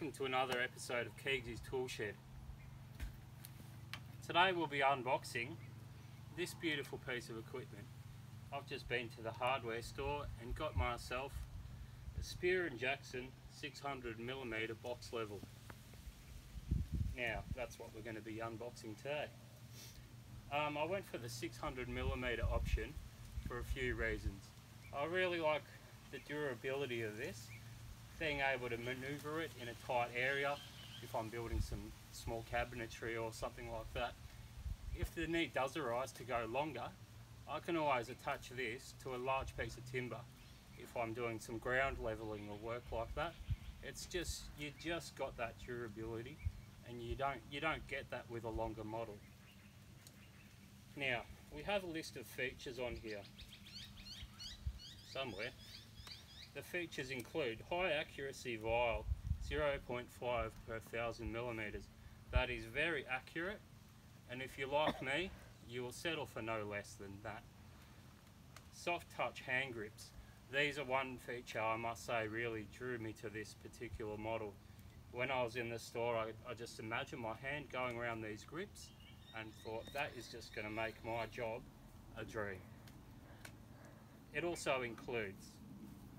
welcome to another episode of KEEGZYS Toolshed. Today we'll be unboxing this beautiful piece of equipment. I've just been to the hardware store and got myself a Spear & Jackson 600mm box level. Now that's what we're going to be unboxing today. I went for the 600mm option for a few reasons. I really like the durability of this, being able to maneuver it in a tight area if I'm building some small cabinetry or something like that. If the need does arise to go longer, I can always attach this to a large piece of timber if I'm doing some ground leveling or work like that. It's just, you just got that durability, and you don't get that with a longer model. Now, we have a list of features on here somewhere. The features include high accuracy vial, 0.5 per 1000 millimeters. That is very accurate, and if you're like me, you will settle for no less than that. Soft touch hand grips. These are one feature I must say really drew me to this particular model. When I was in the store, I just imagined my hand going around these grips and thought that is just going to make my job a dream. It also includes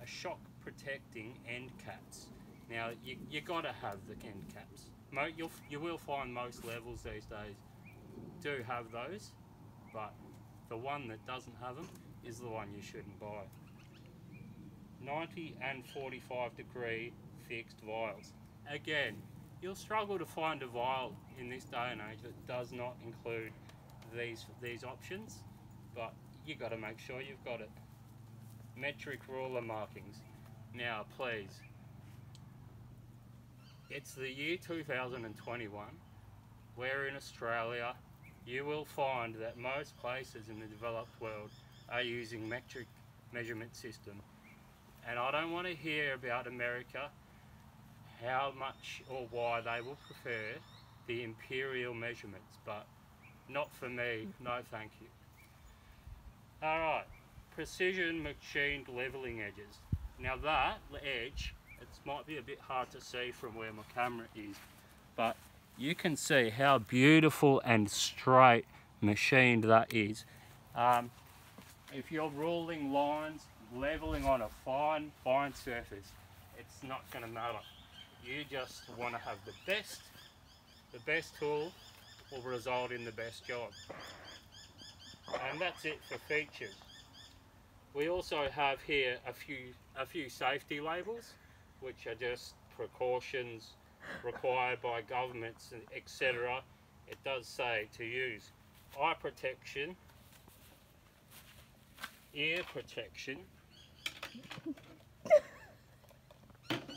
a shock protecting end caps. Now you got to have the end caps. You will find most levels these days do have those, but the one that doesn't have them is the one you shouldn't buy. 90 and 45 degree fixed vials. Again, you'll struggle to find a vial in this day and age that does not include these options, but you got to make sure you've got it. Metric ruler markings. Now please, it's the year 2021. We're in Australia. You will find that most places in the developed world are using metric measurement system, and I don't want to hear about America, how much or why they will prefer the imperial measurements, but not for me, no thank you. Alright, precision machined leveling edges. Now that edge, it might be a bit hard to see from where my camera is, but you can see how beautiful and straight machined that is. If you're ruling lines, leveling on a fine surface, it's not going to matter. You just want to have the best tool will result in the best job. And that's it for features. We also have here a few safety labels, which are just precautions required by governments, etc. It does say to use eye protection, ear protection,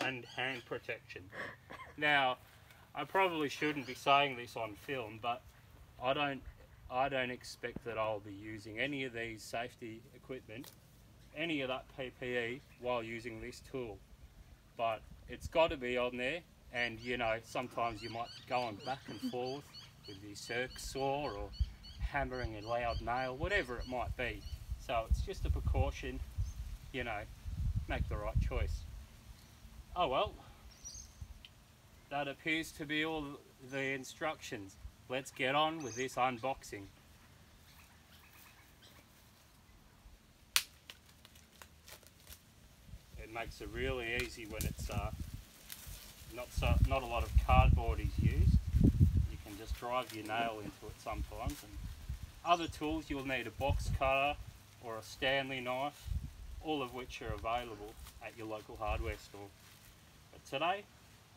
and hand protection. Now, I probably shouldn't be saying this on film, but I don't expect that I'll be using any of these safety equipment, any of that PPE while using this tool. But it's got to be on there, and you know, sometimes you might be going back and forth with your circ saw or hammering a loud nail, whatever it might be. So it's just a precaution, you know, make the right choice. Oh well, that appears to be all the instructions. Let's get on with this unboxing. It makes it really easy when it's not a lot of cardboard is used. You can just drive your nail into it sometimes. And other tools, you'll need a box cutter or a Stanley knife, all of which are available at your local hardware store. But today,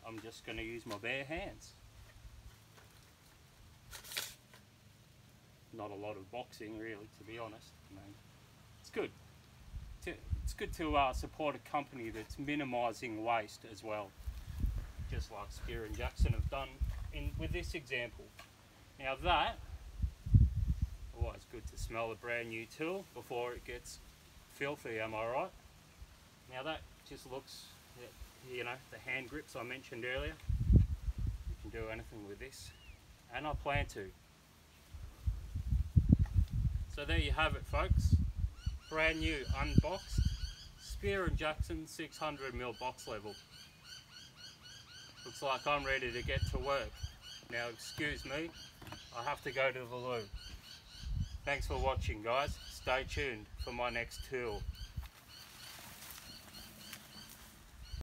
I'm just going to use my bare hands. Not a lot of boxing really, to be honest. I mean, it's good. It's good to support a company that's minimising waste as well, just like Spear & Jackson have done with this example. Now that, always good to smell a brand new tool before it gets filthy, am I right? Now that just looks, you know, the hand grips I mentioned earlier, you can do anything with this, and I plan to. So there you have it, folks. Brand new, unboxed Spear & Jackson 600mm box level. Looks like I'm ready to get to work. Now excuse me, I have to go to the loo. Thanks for watching guys, stay tuned for my next tool.